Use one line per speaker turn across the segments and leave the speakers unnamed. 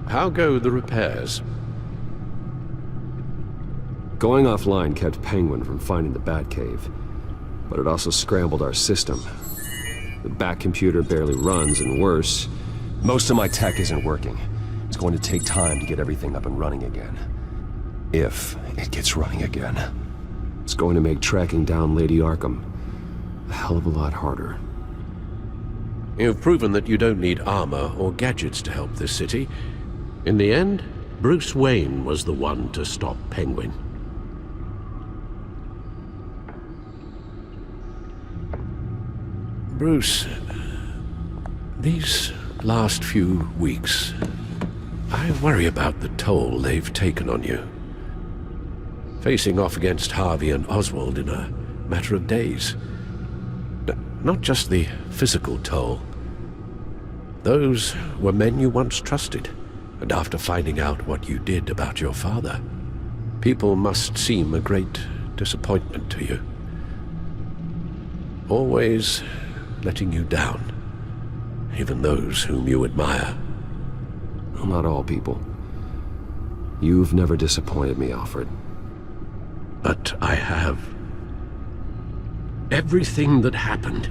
How go the repairs?
Going offline kept Penguin from finding the Batcave, but it also scrambled our system. The Bat computer barely runs, and worse, most of my tech isn't working. It's going to take time to get everything up and running again. If it gets running again. It's going to make tracking down Lady Arkham a hell of a lot harder.
You've proven that you don't need armor or gadgets to help this city. In the end, Bruce Wayne was the one to stop Penguin. Bruce, these last few weeks, I worry about the toll they've taken on you. Facing off against Harvey and Oswald in a matter of days. Not just the physical toll. Those were men you once trusted, and after finding out what you did about your father, people must seem a great disappointment to you. Always letting you down, even those whom you admire.
Well, not all people. You've never disappointed me, Alfred.
But I have. Everything that happened,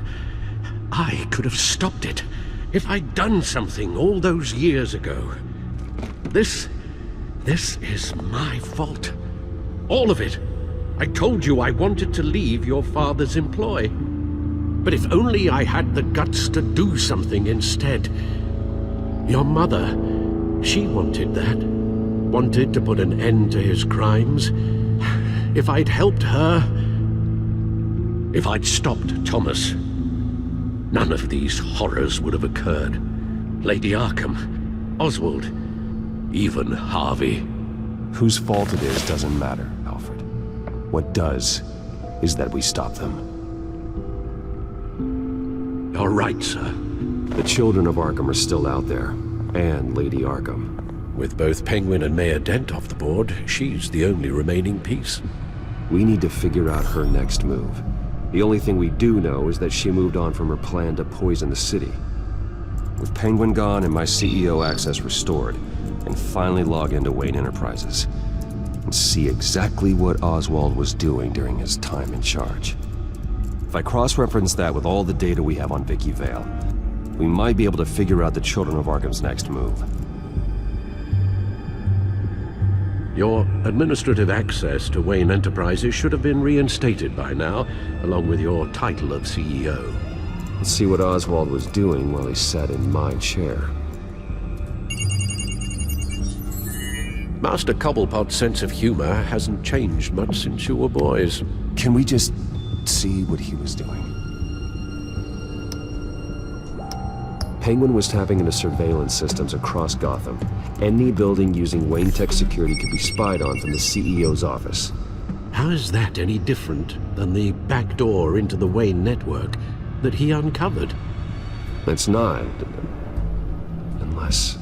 I could have stopped it if I'd done something all those years ago. This is my fault. All of it. I told you I wanted to leave your father's employ. But if only I had the guts to do something instead. Your mother, she wanted that. Wanted to put an end to his crimes. If I'd helped her, if I'd stopped Thomas, none of these horrors would have occurred. Lady Arkham, Oswald, even Harvey.
Whose fault it is doesn't matter, Alfred. What does is that we stop them.
You're right, sir.
The children of Arkham are still out there, and Lady Arkham.
With both Penguin and Mayor Dent off the board, she's the only remaining piece.
We need to figure out her next move. The only thing we do know is that she moved on from her plan to poison the city. With Penguin gone and my CEO access restored, I can finally log into Wayne Enterprises and see exactly what Oswald was doing during his time in charge. If I cross-reference that with all the data we have on Vicki Vale, we might be able to figure out the Children of Arkham's next move.
Your administrative access to Wayne Enterprises should have been reinstated by now, along with your title of CEO.
Let's see what Oswald was doing while he sat in my chair.
Master Cobblepot's sense of humor hasn't changed much since you were boys.
Can we just see what he was doing? Penguin was tapping into surveillance systems across Gotham. Any building using Wayne Tech security could be spied on from the CEO's office.
How is that any different than the back door into the Wayne network that he uncovered?
It's not. Unless...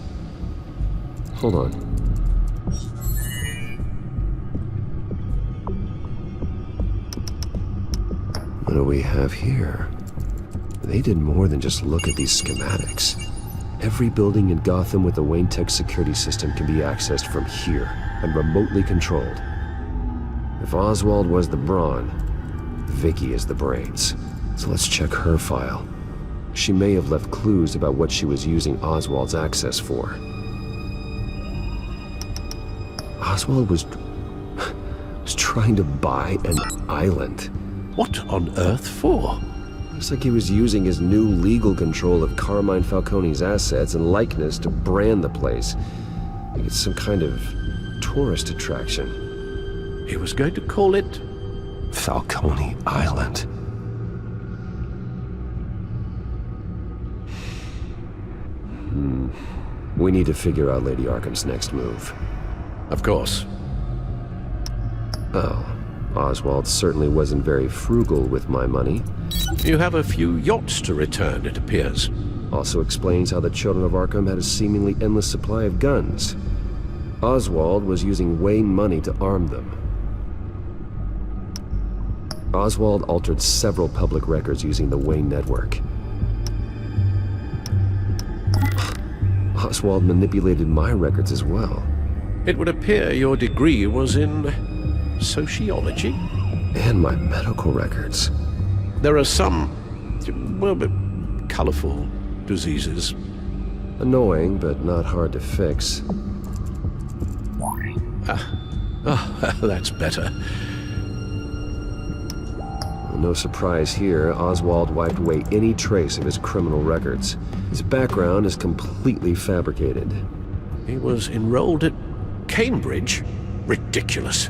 Hold on. What do we have here? They did more than just look at these schematics. Every building in Gotham with the Wayne Tech security system can be accessed from here and remotely controlled. If Oswald was the brawn, Vicki is the brains. So let's check her file. She may have left clues about what she was using Oswald's access for. Oswald was trying to buy an island.
What on earth for?
Looks like he was using his new legal control of Carmine Falcone's assets and likeness to brand the place. Like it's some kind of tourist attraction.
He was going to call it...
Falcone Island. We need to figure out Lady Arkham's next move.
Of course.
Oh, Oswald certainly wasn't very frugal with my money.
You have a few yachts to return, it appears.
Also explains how the Children of Arkham had a seemingly endless supply of guns. Oswald was using Wayne money to arm them. Oswald altered several public records using the Wayne network. Oswald manipulated my records as well.
It would appear your degree was in sociology?
And my medical records.
There are some, well, colorful diseases.
Annoying, but not hard to fix.
That's better.
No surprise here, Oswald wiped away any trace of his criminal records. His background is completely fabricated.
He was enrolled at Cambridge? Ridiculous.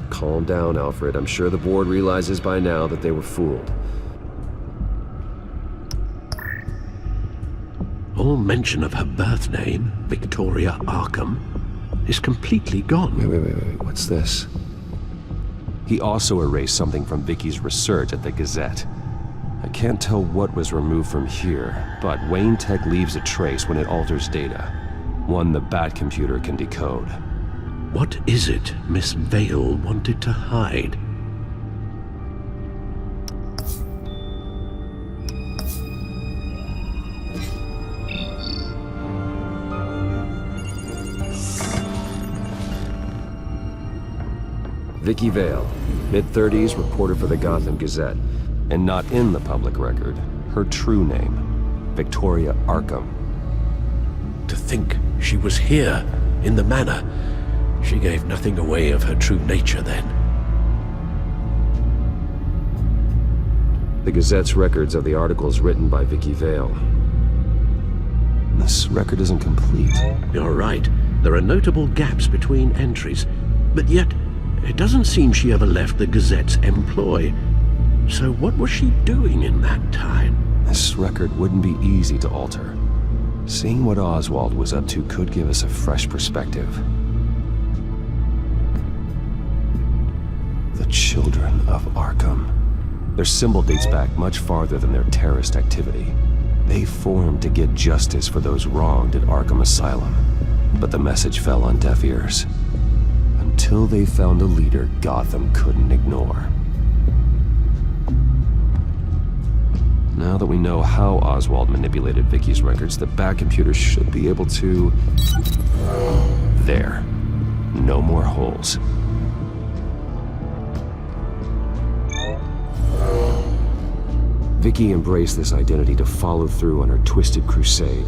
Calm down, Alfred. I'm sure the board realizes by now that they were fooled.
All mention of her birth name, Victoria Arkham, is completely gone.
Wait. What's this? He also erased something from Vicki's research at the Gazette. I can't tell what was removed from here, but Wayne Tech leaves a trace when it alters data. One the Bat computer can decode.
What is it Miss Vale wanted to hide?
Vicki Vale, mid-30s, reporter for the Gotham Gazette. And not in the public record, her true name, Victoria Arkham.
To think she was here, in the manor. She gave nothing away of her true nature then.
The Gazette's records of the articles written by Vicki Vale. This record isn't complete.
You're right. There are notable gaps between entries, but yet it doesn't seem she ever left the Gazette's employ. So what was she doing in that time?
This record wouldn't be easy to alter. Seeing what Oswald was up to could give us a fresh perspective. The Children of Arkham. Their symbol dates back much farther than their terrorist activity. They formed to get justice for those wronged at Arkham Asylum. But the message fell on deaf ears. Until they found a leader Gotham couldn't ignore. Now that we know how Oswald manipulated Vicki's records, the Bat computer should be able to... There. No more holes. Vicki embraced this identity to follow through on her twisted crusade.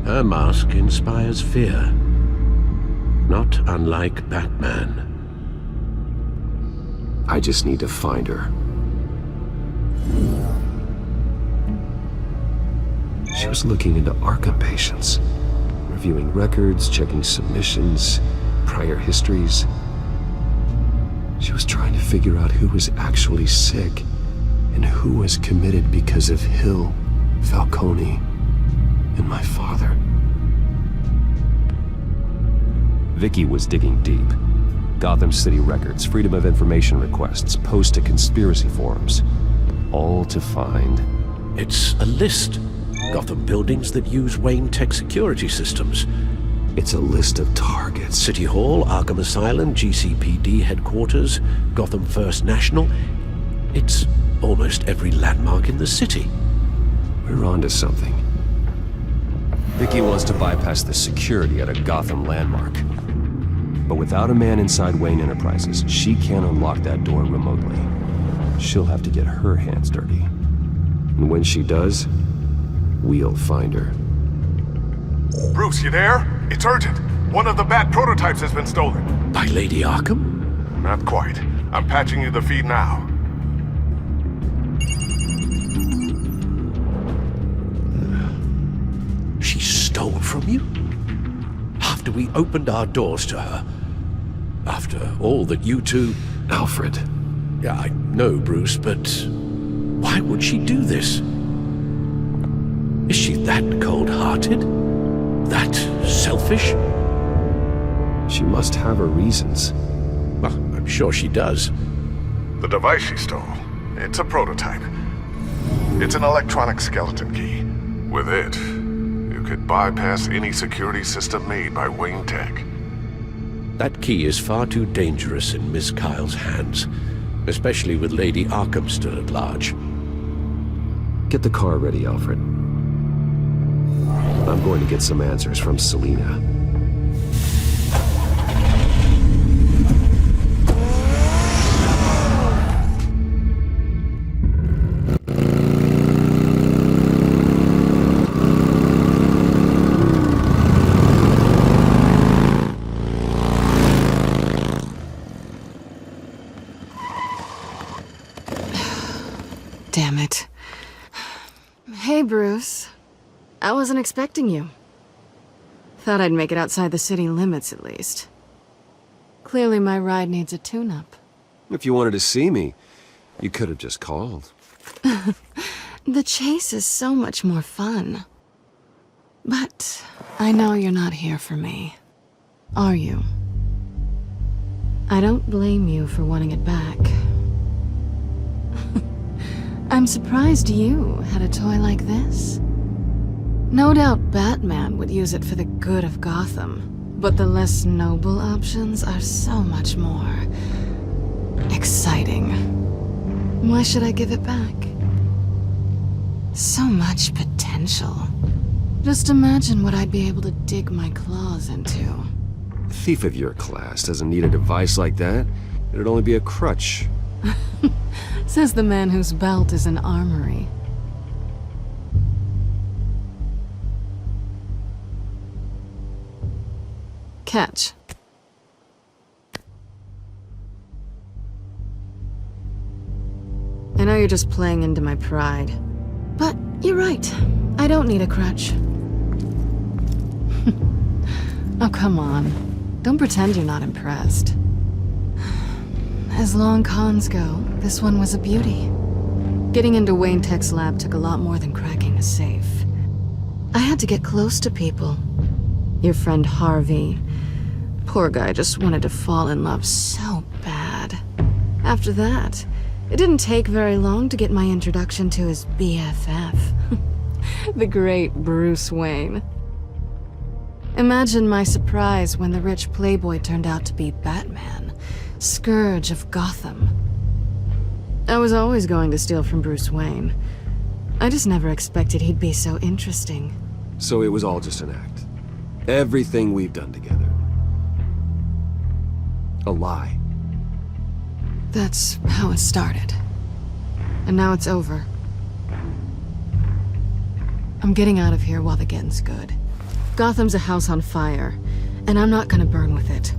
Her mask inspires fear. Not unlike Batman.
I just need to find her. She was looking into Arkham patients, reviewing records, checking submissions, prior histories. She was trying to figure out who was actually sick and who was committed because of Hill, Falcone, and my father. Vicki was digging deep. Gotham City records, Freedom of Information requests, posts to conspiracy forums. All to find...
It's a list. Gotham buildings that use Wayne Tech security systems.
It's a list of targets.
City Hall, Arkham Asylum, GCPD headquarters, Gotham First National. It's almost every landmark in the city.
We're onto something. Vicki wants to bypass the security at a Gotham landmark. But without a man inside Wayne Enterprises, she can't unlock that door remotely. She'll have to get her hands dirty. And when she does, we'll find her.
Bruce, you there? It's urgent. One of the Bat prototypes has been stolen.
By Lady Arkham?
Not quite. I'm patching you the feed now.
She stole from you? After we opened our doors to her? After all that you two...
Alfred.
Yeah, I know, Bruce, but why would she do this? Is she that cold-hearted? That selfish?
She must have her reasons.
Well, I'm sure she does.
The device she stole, it's a prototype. It's an electronic skeleton key. With it, you could bypass any security system made by Wayne Tech.
That key is far too dangerous in Miss Kyle's hands, especially with Lady Arkham still at large.
Get the car ready, Alfred. I'm going to get some answers from Selina.
Damn it. Hey, Bruce. I wasn't expecting you. Thought I'd make it outside the city limits, at least. Clearly my ride needs a tune-up.
If you wanted to see me, you could have just called.
The chase is so much more fun. But I know you're not here for me. Are you? I don't blame you for wanting it back. I'm surprised you had a toy like this. No doubt Batman would use it for the good of Gotham, but the less noble options are so much more exciting. Why should I give it back? So much potential. Just imagine what I'd be able to dig my claws into.
A thief of your class doesn't need a device like that. It'd only be a crutch.
Says the man whose belt is an armory. Catch. I know you're just playing into my pride. But you're right. I don't need a crutch. Oh, come on. Don't pretend you're not impressed. As long cons go, this one was a beauty. Getting into Wayne Tech's lab took a lot more than cracking a safe. I had to get close to people. Your friend Harvey. Poor guy just wanted to fall in love so bad. After that, it didn't take very long to get my introduction to his BFF. The great Bruce Wayne. Imagine my surprise when the rich playboy turned out to be Batman, Scourge of Gotham. I was always going to steal from Bruce Wayne. I just never expected he'd be so interesting.
So it was all just an act. Everything we've done together. A lie.
That's how it started. And now it's over. I'm getting out of here while the getting's good. Gotham's a house on fire, and I'm not gonna burn with it.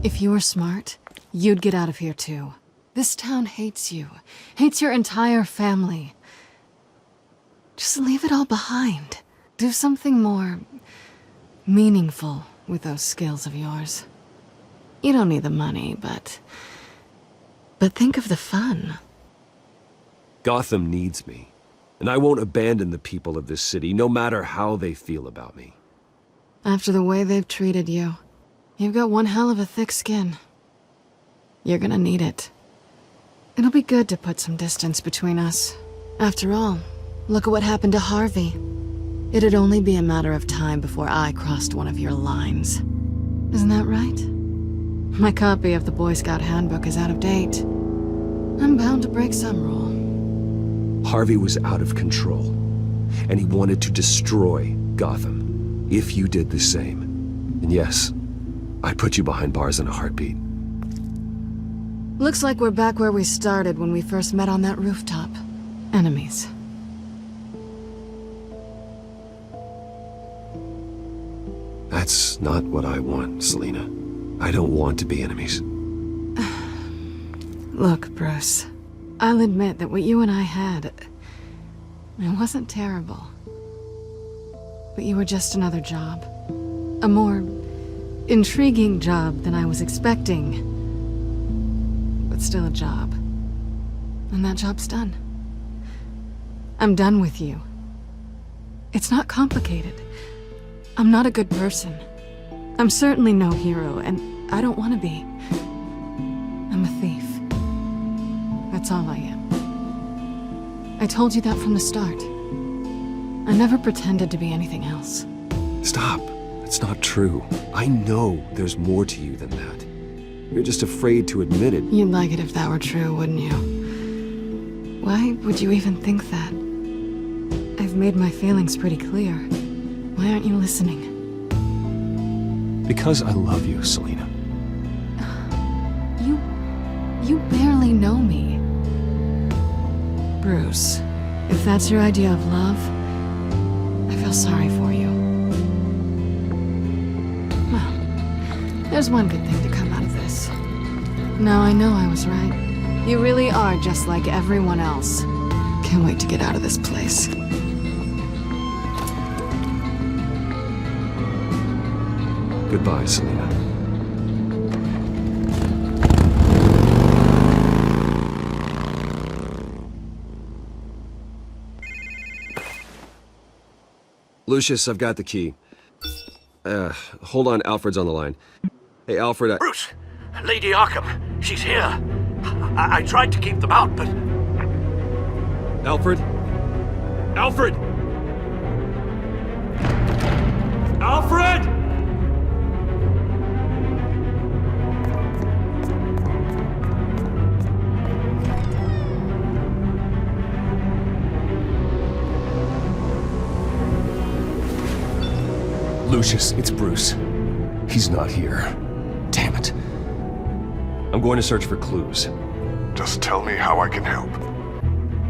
If you were smart, you'd get out of here too. This town hates you. Hates your entire family. Just leave it all behind. Do something more meaningful with those skills of yours. You don't need the money, but think of the fun.
Gotham needs me, and I won't abandon the people of this city, no matter how they feel about me.
After the way they've treated you, you've got one hell of a thick skin. You're gonna need it. It'll be good to put some distance between us. After all, look at what happened to Harvey. It'd only be a matter of time before I crossed one of your lines. Isn't that right? My copy of the Boy Scout Handbook is out of date. I'm bound to break some rule.
Harvey was out of control, and he wanted to destroy Gotham. If you did the same. And yes, I'd put you behind bars in a heartbeat.
Looks like we're back where we started when we first met on that rooftop. Enemies.
That's not what I want, Selina. I don't want to be enemies.
Look, Bruce. I'll admit that what you and I had, it wasn't terrible. But you were just another job. A more intriguing job than I was expecting. But still a job. And that job's done. I'm done with you. It's not complicated. I'm not a good person. I'm certainly no hero, and I don't want to be. I'm a thief. That's all I am. I told you that from the start. I never pretended to be anything else.
Stop. It's not true. I know there's more to you than that. You're just afraid to admit it.
You'd like it if that were true, wouldn't Why would you even think that? I've made my feelings pretty clear. Why aren't you listening?
Because I love you, Selena.
You barely know me. Bruce, if that's your idea of love, I feel sorry for you. Well, there's one good thing to come out of this. Now I know I was right. You really are just like everyone else. Can't wait to get out of this place.
Goodbye, Selena. Lucius, I've got the key. Hold on, Alfred's on the line. Hey, Alfred,
Bruce! Lady Arkham, she's here. I tried to keep them out, but...
Alfred? Alfred! Alfred! Lucius, it's Bruce. He's not here. Damn it. I'm going to search for clues.
Just tell me how I can help.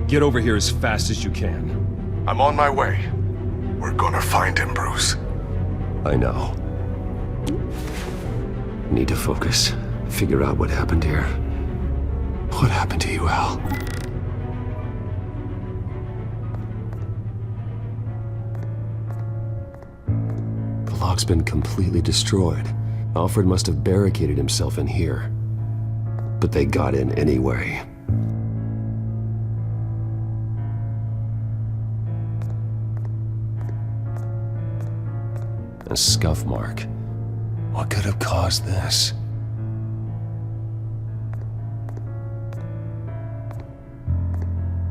Get over here as fast as you can.
I'm on my way. We're gonna find him, Bruce.
I know. Need to focus. Figure out what happened here. What happened to you, Al? The lock's been completely destroyed. Alfred must have barricaded himself in here. But they got in anyway. A scuff mark. What could have caused this?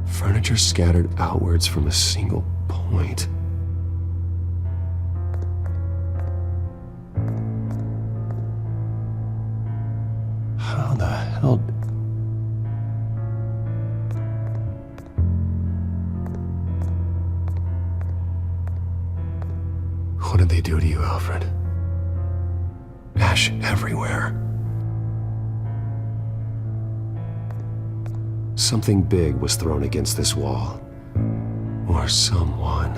Furniture scattered outwards from a single point. How the hell? What did they do to you, Alfred? Ash everywhere. Something big was thrown against this wall. Or someone.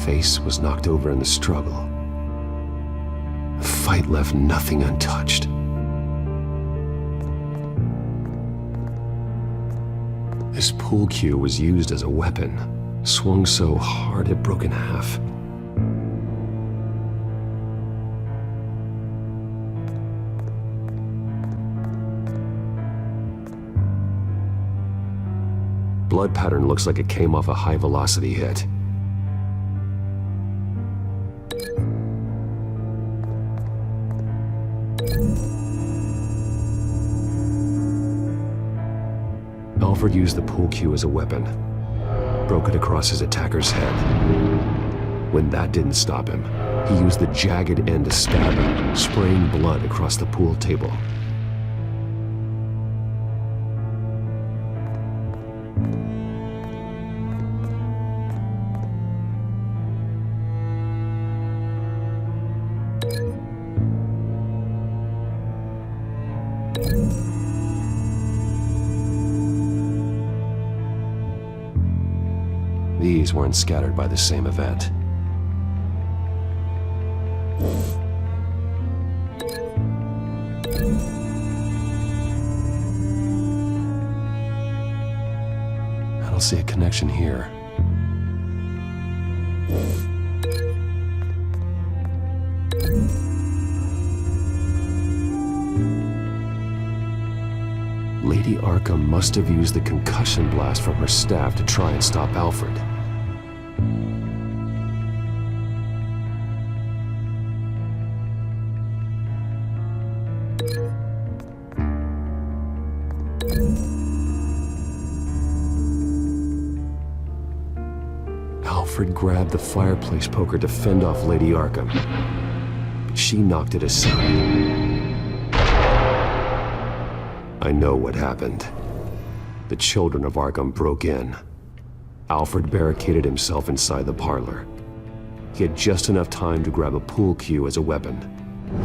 Face was knocked over in the struggle. The fight left nothing untouched. This pool cue was used as a weapon, swung so hard it broke in half. Blood pattern looks like it came off a high-velocity hit. Alfred used the pool cue as a weapon, broke it across his attacker's head. When that didn't stop him, he used the jagged end to stab him, spraying blood across the pool table. These weren't scattered by the same event. I don't see a connection here. Lady Arkham must have used the concussion blast from her staff to try and stop Alfred. Alfred grabbed the fireplace poker to fend off Lady Arkham, but she knocked it aside. I know what happened. the children of Arkham broke in. Alfred barricaded himself inside the parlor. He had just enough time to grab a pool cue as a weapon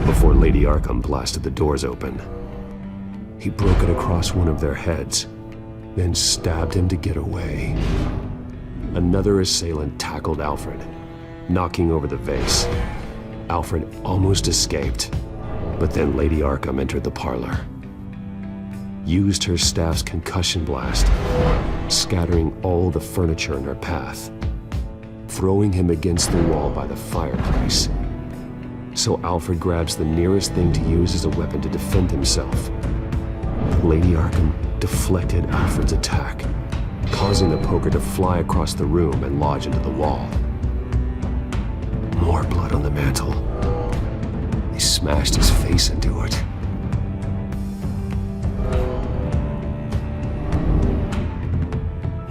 before Lady Arkham blasted the doors open. He broke it across one of their heads, then stabbed him to get away. Another assailant tackled Alfred, knocking over the vase. Alfred almost escaped, but then Lady Arkham entered the parlor, used her staff's concussion blast, scattering all the furniture in her path, throwing him against the wall by the fireplace. So Alfred grabs the nearest thing to use as a weapon to defend himself. Lady Arkham deflected Alfred's attack, causing the poker to fly across the room and lodge into the wall. More blood on the mantel. He smashed his face into it.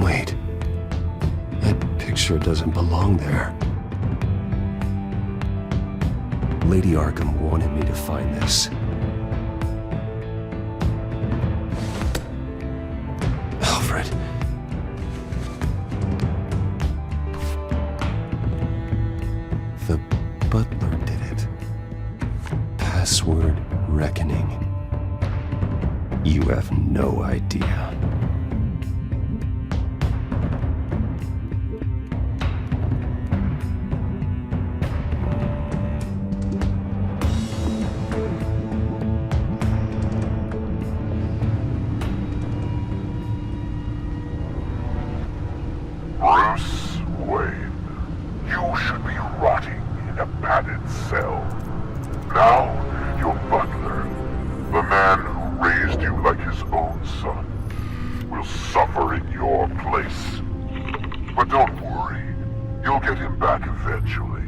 Wait. That picture doesn't belong there. Lady Arkham wanted me to find this. Alfred. The butler did it. Password reckoning. You have no idea.
Bruce Wayne, you should be rotting in a padded cell. Now, your butler, the man who raised you like his own son, will suffer in your place. But don't worry, you'll get him back eventually.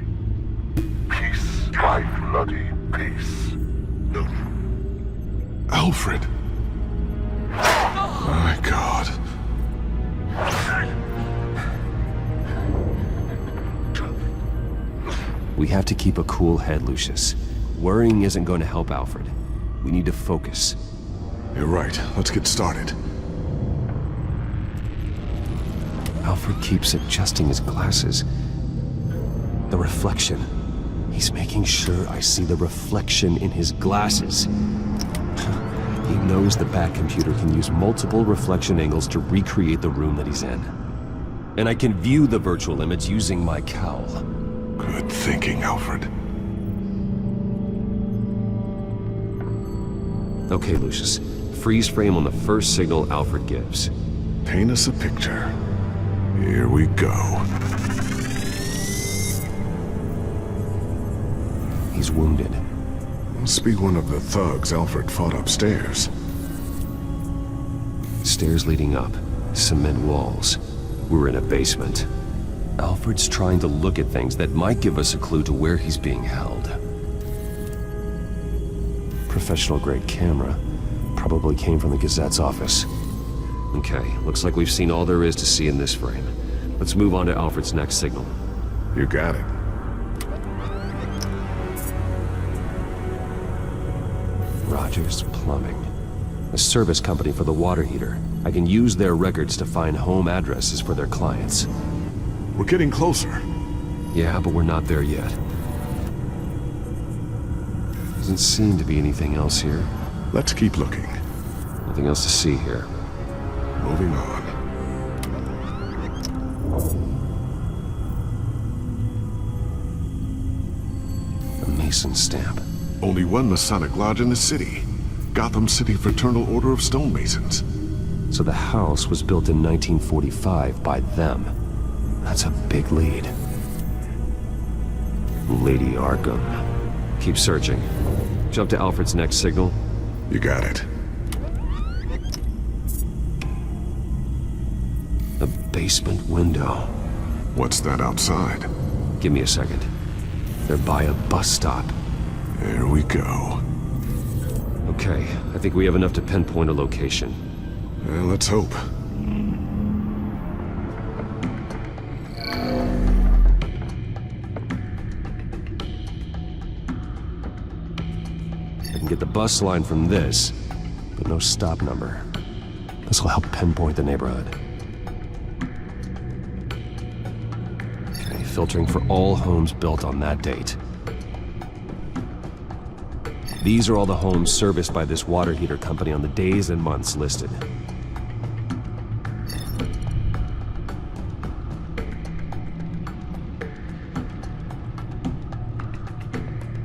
Peace by bloody peace.
Alfred. My God.
We have to keep a cool head, Lucius. Worrying isn't going to help Alfred. We need to focus.
You're right. Let's get started.
Alfred keeps adjusting his glasses. The reflection. He's making sure I see the reflection in his glasses. He knows the Bat-computer can use multiple reflection angles to recreate the room that he's in. And I can view the virtual image using my cowl.
Good thinking, Alfred.
Okay, Lucius. Freeze frame on the first signal Alfred gives.
Paint us a picture. Here we go.
He's wounded.
Must be one of the thugs Alfred fought upstairs.
Stairs leading up. Cement walls. We're in a basement. Alfred's trying to look at things that might give us a clue to where he's being held. Professional-grade camera. Probably came from the Gazette's office. Okay, looks like we've seen all there is to see in this frame. Let's move on to Alfred's next signal.
You got it.
Rogers Plumbing. A service company for the water heater. I can use their records to find home addresses for their clients.
We're getting closer.
Yeah, but we're not there yet. Doesn't seem to be anything else here.
Let's keep looking.
Nothing else to see here.
Moving on.
A Mason stamp.
Only one Masonic lodge in the city. Gotham City Fraternal Order of Stonemasons.
So the house was built in 1945 by them. That's a big lead. Lady Arkham. Keep searching. Jump to Alfred's next signal.
You got it.
A basement window.
What's that outside?
Give me a second. They're by a bus stop.
There we go.
Okay, I think we have enough to pinpoint a location.
Well, let's hope.
I can get the bus line from this, but no stop number. This will help pinpoint the neighborhood. Okay, filtering for all homes built on that date. These are all the homes serviced by this water heater company on the days and months listed.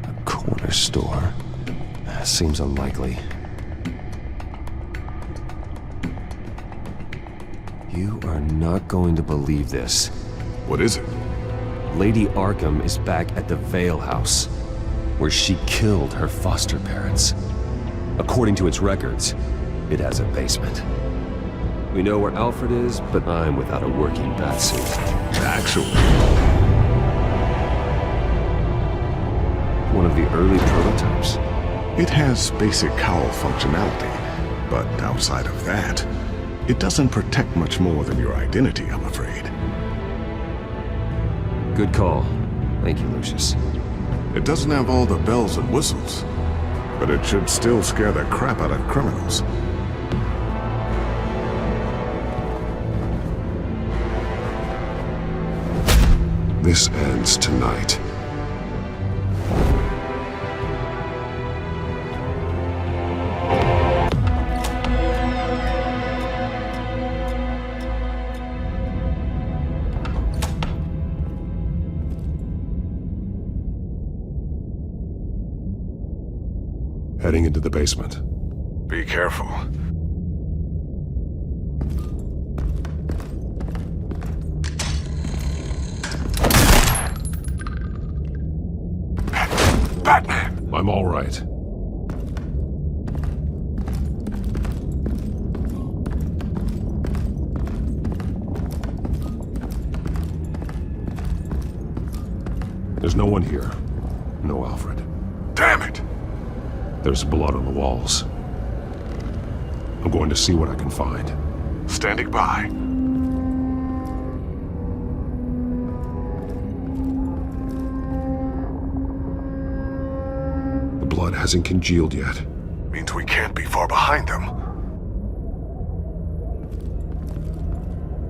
A corner store. Seems unlikely. You are not going to believe this.
What is it?
Lady Arkham is back at the Vale House, where she killed her foster parents. According to its records, it has a basement. We know where Alfred is, but I'm without a working batsuit.
Actually,
One of the early prototypes.
it has basic cowl functionality, but outside of that, it doesn't protect much more than your identity, I'm afraid.
Good call. Thank you, Lucius.
It doesn't have all the bells and whistles, but it should still scare the crap out of criminals. This ends tonight. Heading into the basement. Be careful. Batman! I'm all right. There's no one here. No Alfred. Damn it! There's blood on the walls. I'm going to see what I can find. Standing by. The blood hasn't congealed yet. Means we can't be far behind them.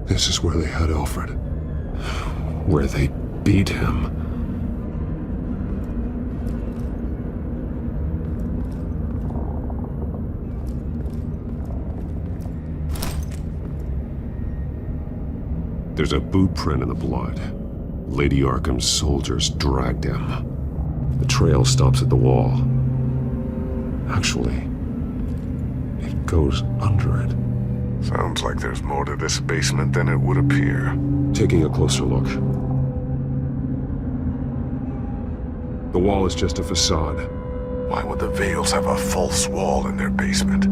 This is where they had Alfred. Where they beat him. There's a boot print in the blood. Lady Arkham's soldiers dragged him. The trail stops at the wall. Actually, it goes under it. Sounds like there's more to this basement than it would appear. Taking a closer look. The wall is just a facade. Why would the Vales have a false wall in their basement?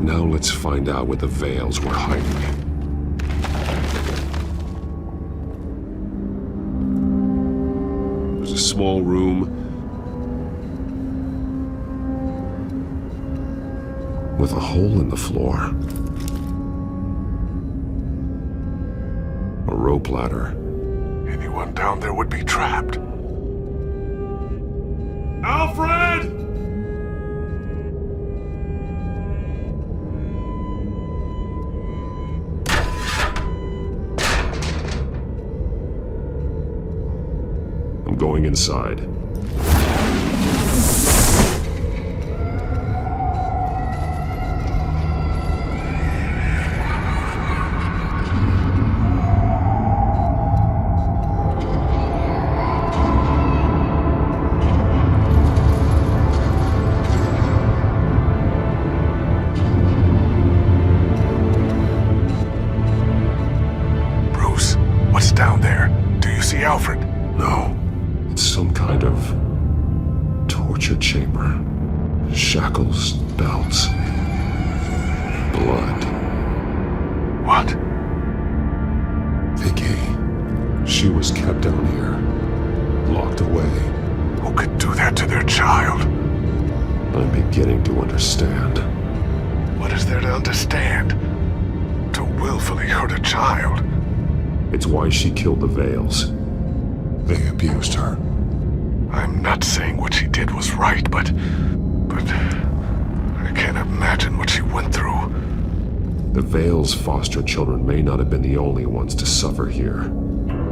Now let's find out what the Vales were hiding. There's a small room with a hole in the floor. A rope ladder. Anyone down there would be trapped. Alfred! Going inside. Bruce, what's down there? Do you see Alfred? No. It's some kind of torture chamber. Shackles, belts, blood. What? Vicki. She was kept down here, locked away. Who could do that to their child? I'm beginning to understand. What is there to understand? To willfully hurt a child? It's why she killed the Vales. They abused her. I'm not saying what she did was right, but I I can't imagine what she went through.
The Vale's foster children may not have been the only ones to suffer here.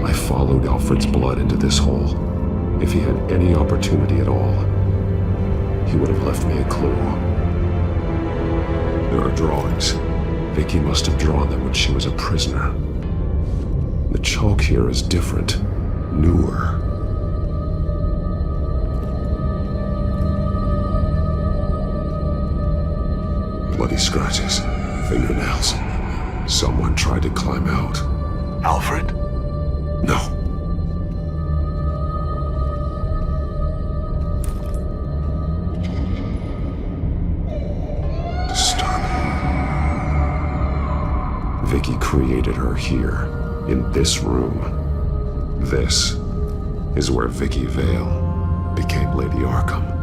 I followed Alfred's blood into this hole. If he had any opportunity at all, he would have left me a clue. There are drawings. Vicki must have drawn them when she was a prisoner. The chalk here is different, newer. Bloody scratches, fingernails. Someone tried to climb out.
Alfred?
No. Disturbing. Vicki created her here, in this room. This is where Vicki Vale became Lady Arkham.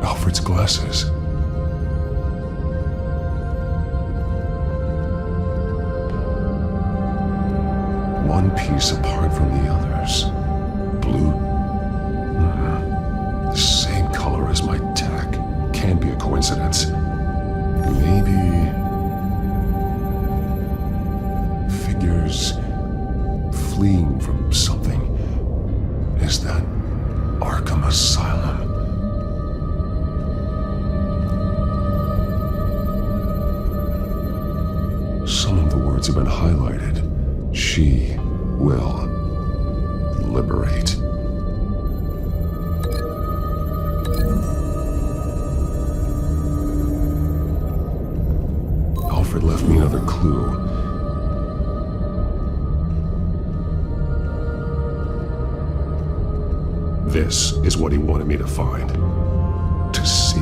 Alfred's glasses. One piece apart from the others. Blue. The same color as my tack. Can't be a coincidence. Maybe... figures fleeing from something. Is that Arkham Asylum? Some of the words have been highlighted. She will liberate. Alfred left me another clue. This is what he wanted me to find. To see.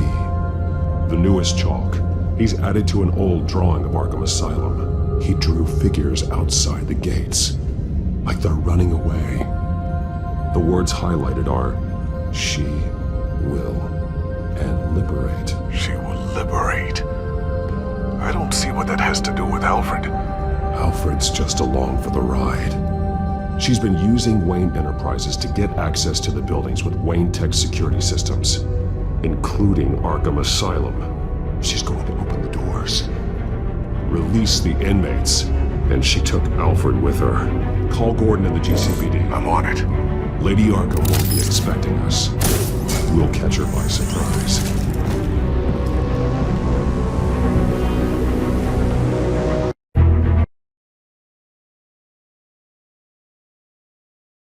The newest chalk. He's added to an old drawing of Arkham Asylum. He drew figures outside the gates, like they're running away. The words highlighted are, she will, and liberate.
She will liberate. I don't see what that has to do with Alfred.
Alfred's just along for the ride. She's been using Wayne Enterprises to get access to the buildings with Wayne Tech security systems, including Arkham Asylum. She's going to open the doors, release the inmates, and she took Alfred with her. Call Gordon and the GCPD.
I'm on it.
Lady Arkham won't be expecting us. We'll catch her by surprise.